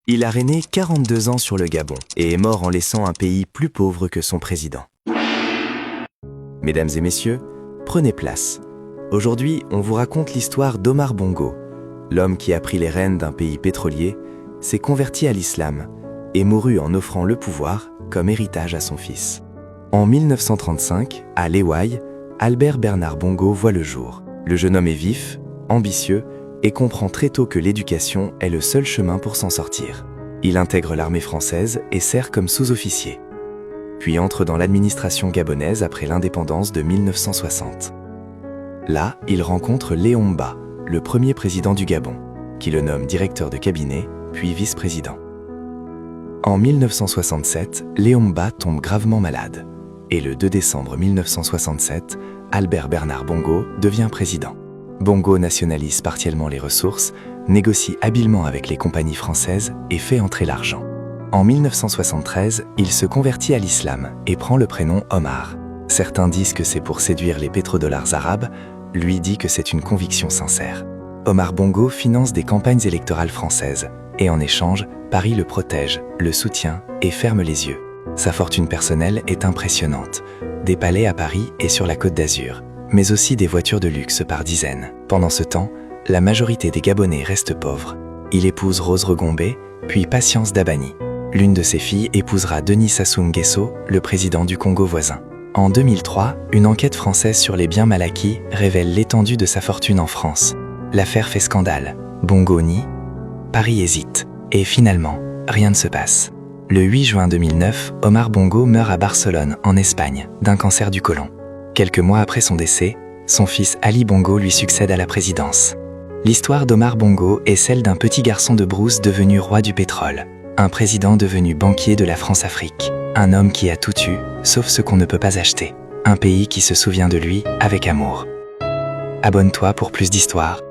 Il a régné 42 ans sur le Gabon et est mort en laissant un pays plus pauvre que son président. Mesdames et messieurs, prenez place. Aujourd'hui, on vous raconte l'histoire d'Omar Bongo, l'homme qui a pris les rênes d'un pays pétrolier, s'est converti à l'islam et mourut en offrant le pouvoir comme héritage à son fils. En 1935, à Léouaï, Albert Bernard Bongo voit le jour. Le jeune homme est vif, ambitieux et comprend très tôt que l'éducation est le seul chemin pour s'en sortir. Il intègre l'armée française et sert comme sous-officier. Puis entre dans l'administration gabonaise après l'indépendance de 1960. Là, il rencontre Léon Mba, le premier président du Gabon, qui le nomme directeur de cabinet, puis vice-président. En 1967, Léon Mba tombe gravement malade, et le 2 décembre 1967, Albert Bernard Bongo devient président. Bongo nationalise partiellement les ressources, négocie habilement avec les compagnies françaises et fait entrer l'argent. En 1973, il se convertit à l'islam et prend le prénom Omar. Certains disent que c'est pour séduire les pétrodollars arabes, lui dit que c'est une conviction sincère. Omar Bongo finance des campagnes électorales françaises et en échange, Paris le protège, le soutient et ferme les yeux. Sa fortune personnelle est impressionnante. Des palais à Paris et sur la Côte d'Azur, mais aussi des voitures de luxe par dizaines. Pendant ce temps, la majorité des Gabonais restent pauvres. Il épouse Rose Regombé, puis Patience Dabani. L'une de ses filles épousera Denis Sassou Nguesso, le président du Congo voisin. En 2003, une enquête française sur les biens mal acquis révèle l'étendue de sa fortune en France. L'affaire fait scandale. Bongo nie, Paris hésite. Et finalement, rien ne se passe. Le 8 juin 2009, Omar Bongo meurt à Barcelone, en Espagne, d'un cancer du côlon. Quelques mois après son décès, son fils Ali Bongo lui succède à la présidence. L'histoire d'Omar Bongo est celle d'un petit garçon de brousse devenu roi du pétrole, un président devenu banquier de la France-Afrique, un homme qui a tout eu, sauf ce qu'on ne peut pas acheter, un pays qui se souvient de lui avec amour. Abonne-toi pour plus d'histoires.